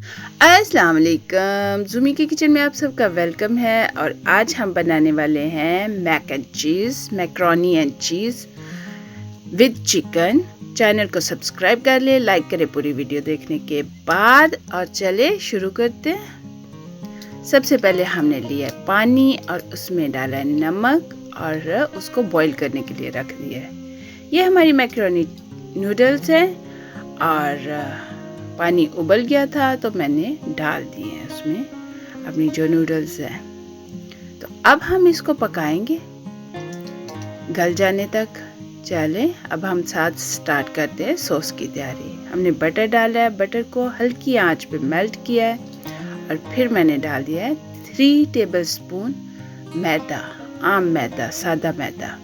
अस्सलाम वालेकुम, ज़ूमी के किचन में आप सबका वेलकम है। और आज हम बनाने वाले हैं mac and cheese, macaroni and cheese with chicken. Channel को सब्सक्राइब कर ले, लाइक करें पूरी वीडियो देखने के बाद। और चले शुरू करते हैं। सबसे पहले हमने लिया है पानी और उसमें डाला है नमक और उसको बॉईल करने के लिए रख दिया है। ये हमारी मैक्रोनी नूडल्स हैं और पानी उबल गया था तो मैंने डाल दिए हैं उसमें अपनी जो नूडल्स हैं। तो अब हम इसको पकाएंगे गल जाने तक। चले अब हम साथ स्टार्ट करते हैं सॉस की तैयारी। हमने बटर डाला है, बटर को हल्की आंच पे मेल्ट किया है और फिर मैंने डाल दिया है 3 टेबलस्पून मैदा, आम मैदा, सादा मैदा।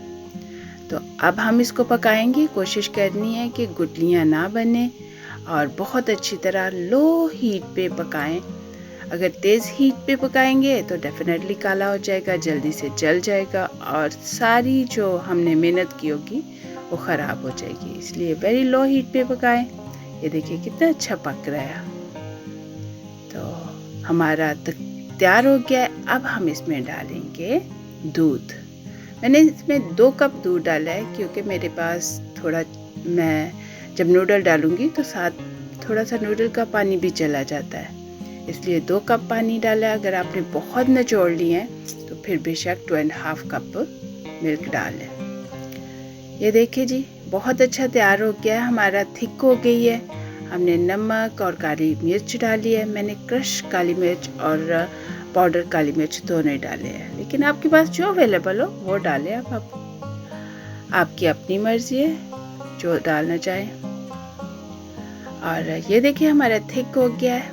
तो अब हम इसको पकाएंगे। कोशिश करनी है कि गुठलियाँ ना बने और बहुत अच्छी तरह लो हीट पे पकाएं। अगर तेज़ हीट पे पकाएंगे तो डेफिनेटली काला हो जाएगा, जल्दी से जल जाएगा और सारी जो हमने मेहनत की होगी वो ख़राब हो जाएगी। इसलिए वेरी लो हीट पे पकाएं। ये देखिए कितना अच्छा पक रहा है। तो हमारा तैयार हो गया है। अब हम इसमें डालेंगे दूध। मैंने इसमें 2 कप दूध डाला है क्योंकि मेरे पास थोड़ा, मैं जब नूडल डालूंगी तो साथ थोड़ा सा नूडल का पानी भी चला जाता है, इसलिए 2 कप पानी डाला है। अगर आपने बहुत निचोड़ लिए हैं तो फिर बेशक 2.5 कप मिल्क डालें। ये देखिए जी, बहुत अच्छा तैयार हो गया है, हमारा थिक हो गई है। हमने नमक और काली मिर्च डाली है। मैंने क्रश काली मिर्च और पाउडर काली मिर्च दोनों डाले हैं, लेकिन आपके पास जो अवेलेबल हो वो डालें। आप आपकी अपनी मर्जी है जो डालना चाहें। और ये देखिए हमारा थिक हो गया है,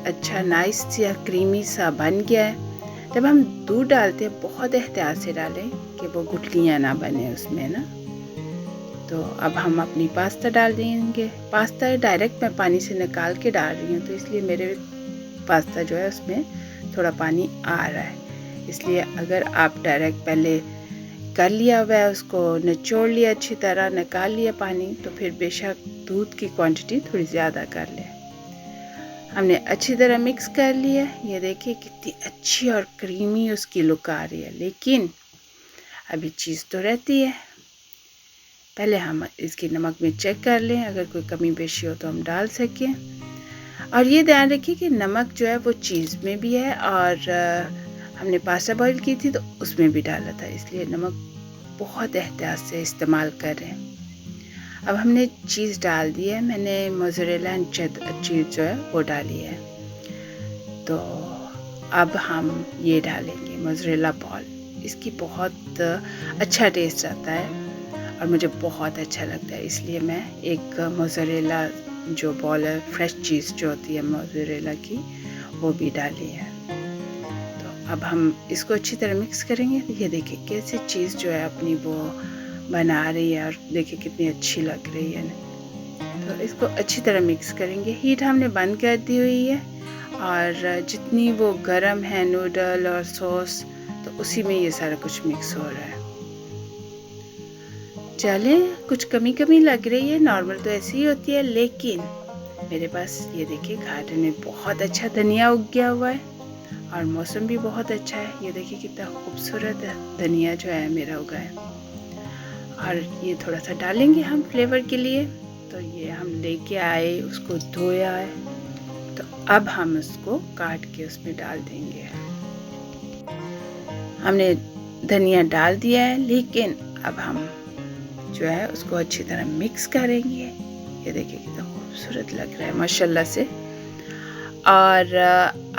अच्छा नाइस सा क्रीमी सा बन गया है। जब हम दूध डालते हैं बहुत एहतियात से डालें कि वो गुठलियाँ ना बने उसमें ना। तो अब हम अपनी पास्ता डाल देंगे। पास्ता डायरेक्ट मैं पानी से निकाल के डाल रही हूँ, तो इसलिए मेरे पास्ता जो है उसमें थोड़ा पानी आ रहा है। इसलिए अगर आप डायरेक्ट पहले कर लिया हुआ है, उसको निचोड़ लिया अच्छी तरह, निकाल लिया पानी, तो फिर बेशक दूध की क्वांटिटी थोड़ी ज़्यादा कर लें। हमने अच्छी तरह मिक्स कर लिया। ये देखिए कितनी अच्छी और क्रीमी उसकी लुक आ रही है, लेकिन अभी चीज़ तो रहती है। पहले हम इसकी नमक में चेक कर लें, अगर कोई कमी पेशी हो तो हम डाल सकें। और ये ध्यान रखिए कि नमक जो है वो चीज़ में भी है और हमने पास्ता बॉईल की थी तो उसमें भी डाला था, इसलिए नमक बहुत एहतियात से इस्तेमाल कर रहे हैं। अब हमने चीज़ डाल दी है। मैंने मोज़रेला एंड चीज़ जो है वो डाली है। तो अब हम ये डालेंगे मोज़रेला बॉल। इसकी बहुत अच्छा टेस्ट आता है और मुझे बहुत अच्छा लगता है, इसलिए मैं एक मोज़रेला जो बॉल है, फ्रेश चीज़ जो होती है मोज़रेला की, वो भी डाली है। तो अब हम इसको अच्छी तरह मिक्स करेंगे। ये देखिए कैसे चीज़ जो है अपनी वो बना रही है और देखिए कितनी अच्छी लग रही है ना। तो इसको अच्छी तरह मिक्स करेंगे। हीट हमने बंद कर दी हुई है और जितनी वो गरम है नूडल और सॉस, तो उसी में ये सारा कुछ मिक्स हो रहा है। चले, कुछ कमी कमी लग रही है, नॉर्मल तो ऐसी ही होती है, लेकिन मेरे पास ये देखिए गार्डन में बहुत अच्छा धनिया उग गया हुआ है और मौसम भी बहुत अच्छा है। ये देखिए कितना खूबसूरत धनिया जो है मेरा उगा है। और ये थोड़ा सा डालेंगे हम फ्लेवर के लिए। तो ये हम लेके आए, उसको धोया है, तो अब हम उसको काट के उसमें डाल देंगे। हमने धनिया डाल दिया है, लेकिन अब हम जो है उसको अच्छी तरह मिक्स करेंगे। ये देखिए कितना खूबसूरत लग रहा है माशाल्लाह से। और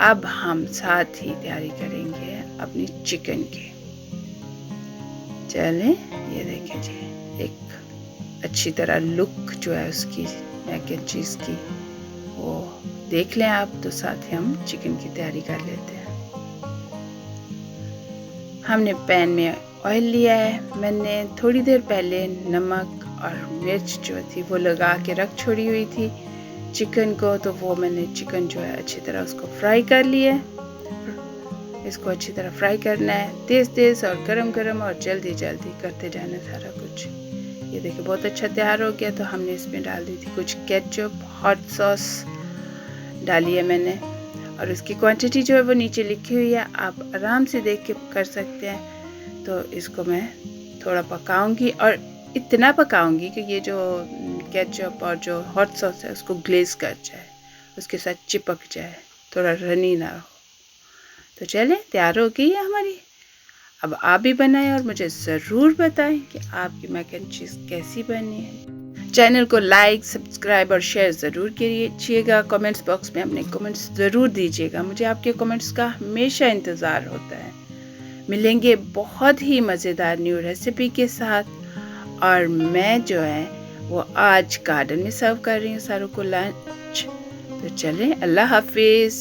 अब हम साथ ही तैयारी करेंगे अपनी चिकन की। चलें, ये देखिए जी, एक अच्छी तरह लुक जो है उसकी मैक एंड चीज़ की वो देख लें आप, तो साथ ही हम चिकन की तैयारी कर लेते हैं। हमने पैन में ऑयल लिया है। मैंने थोड़ी देर पहले नमक और मिर्च जो थी वो लगा के रख छोड़ी हुई थी चिकन को, तो वो मैंने चिकन जो है अच्छी तरह उसको फ्राई कर लिया है। इसको अच्छी तरह फ्राई करना है, तेज़ तेज़ और गरम गरम, और जल्दी जल्दी करते जाना सारा कुछ। ये देखिए बहुत अच्छा तैयार हो गया। तो हमने इसमें डाल दी थी कुछ केचप, हॉट सॉस, डाली है मैंने, और उसकी क्वांटिटी जो है वो नीचे लिखी हुई है, आप आराम से देख के कर सकते हैं। तो इसको मैं थोड़ा पकाऊंगी, और इतना पकाऊंगी कि ये जो केचप और जो हॉट सॉस है उसको ग्लेज कर जाए, उसके साथ चिपक जाए, थोड़ा रनी ना हो। तो चलें, तैयार हो गई है हमारी। अब आप भी बनाएं और मुझे ज़रूर बताएं कि आपकी मैक एंड चीज़ कैसी बनी है। चैनल को लाइक, सब्सक्राइब और शेयर ज़रूर कीजिएगा। कमेंट्स बॉक्स में अपने कमेंट्स ज़रूर दीजिएगा, मुझे आपके कमेंट्स का हमेशा इंतज़ार होता है। मिलेंगे बहुत ही मज़ेदार न्यू रेसिपी के साथ। और मैं जो है वो आज गार्डन में सर्व कर रही हूँ सारों को लंच। तो चलें, अल्लाह हाफिज़।